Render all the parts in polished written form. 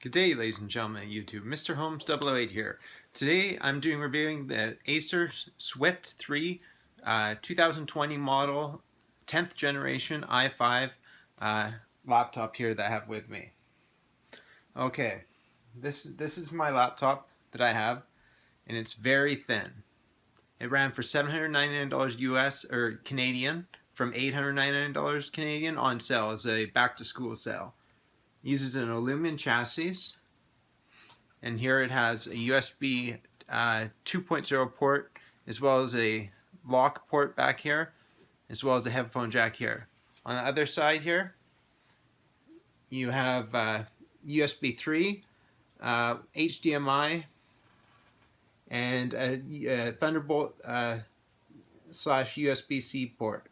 Good day, ladies and gentlemen of YouTube. Mr. Holmes 008 here. Today I'm reviewing the Acer Swift 3 2020 model 10th generation i5 laptop here that I have with me. Okay, this is my laptop that I have, and it's very thin. It ran for $799 US or Canadian from $899 Canadian on sale as a back to school sale. Uses an aluminum chassis, and here it has a USB 2.0 port, as well as a lock port back here, as well as a headphone jack here. On the other side here, you have USB 3, HDMI, and a Thunderbolt slash USB-C port,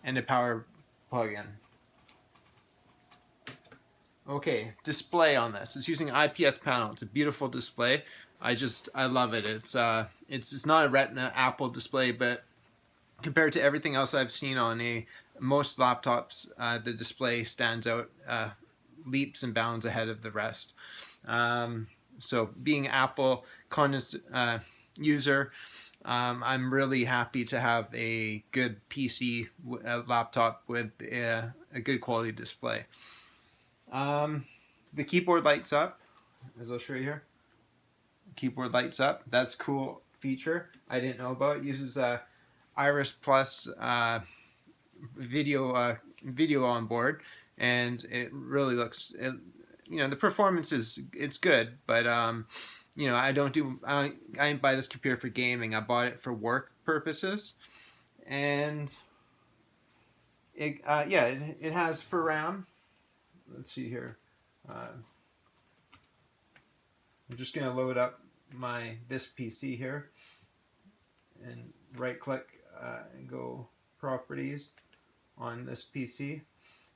and a power plug-in. Okay, display on this. It's using IPS panel. It's a beautiful display. I love it. It's not a Retina Apple display, but compared to everything else I've seen on most laptops, the display stands out leaps and bounds ahead of the rest. So being an Apple user, I'm really happy to have a good PC laptop with a good quality display. The keyboard lights up, as I'll show you here. Keyboard lights up. That's a cool feature I didn't know about. It uses Iris Plus video on board, and it really looks. The performance it's good, but I didn't buy this computer for gaming. I bought it for work purposes, and it has for RAM. Let's see here. I'm just going to load up this PC here, and right click and go properties on this PC.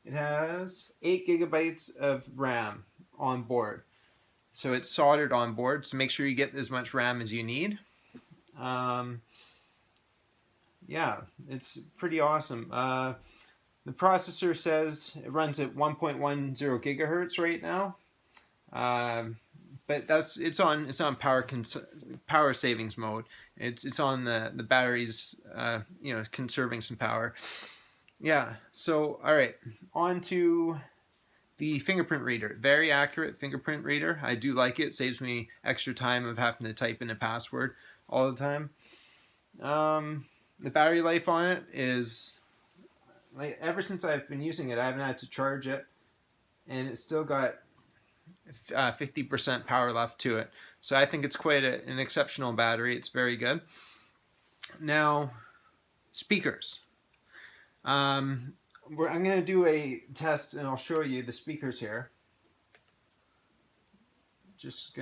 It has 8 gigabytes of RAM on board, so it's soldered on board, so make sure you get as much RAM as you need. Yeah, it's pretty awesome. The processor says it runs at 1.10 gigahertz right now, but it's on power savings mode. It's on the batteries, conserving some power. Yeah. So all right, on to the fingerprint reader. Very accurate fingerprint reader. I do like it. Saves me extra time of having to type in a password all the time. The battery life on it is. Ever since I've been using it, I haven't had to charge it, and it's still got 50% power left to it. So I think it's quite an exceptional battery. It's very good. Now, speakers. I'm going to do a test, and I'll show you the speakers here. This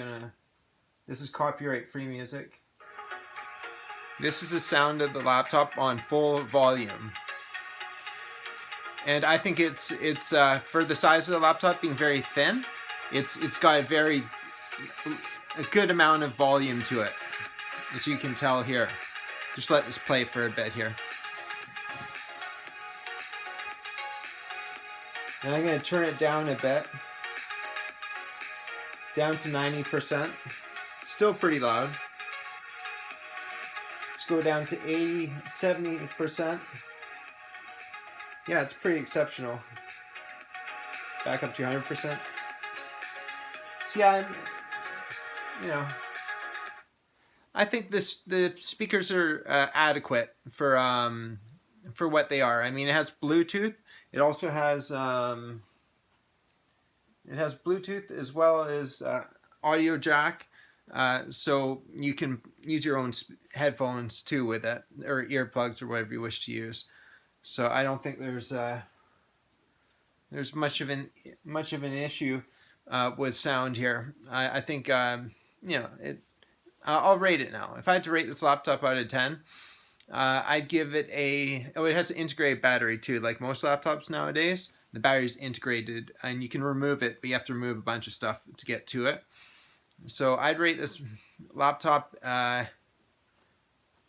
is copyright-free music. This is the sound of the laptop on full volume. And I think it's for the size of the laptop being very thin, it's got a good amount of volume to it, as you can tell here. Just let this play for a bit here. And I'm going to turn it down a bit, down to 90%. Still pretty loud. Let's go down to 80, 70%. Yeah, it's pretty exceptional. Back up to 100%. So yeah, I think the speakers are adequate for what they are. I mean, it has Bluetooth. It also has Bluetooth as well as audio jack. So you can use your own headphones too with it, or earplugs, or whatever you wish to use. So I don't think there's much of an issue with sound here. I think I'll rate it now. If I had to rate this laptop out of 10, I'd give it it has an integrated battery too, like most laptops nowadays. The battery's integrated, and you can remove it, but you have to remove a bunch of stuff to get to it. So I'd rate this laptop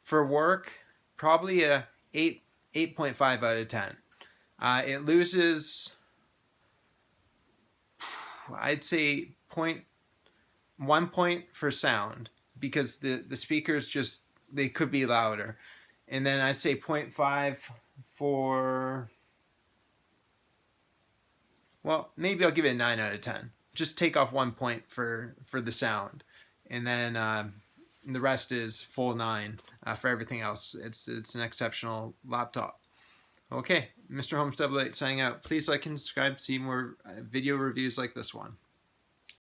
for work probably a 8.5 out of 10. It loses I'd say 1 point for sound, because the speakers just, they could be louder. And then I'd say 0.5 for, well, maybe I'll give it a 9 out of 10. Just take off 1 point for the sound. And then the rest is full 9 for everything else. It's an exceptional laptop. Okay, Mr. Holmes 88 signing out. Please like and subscribe to see more video reviews like this one.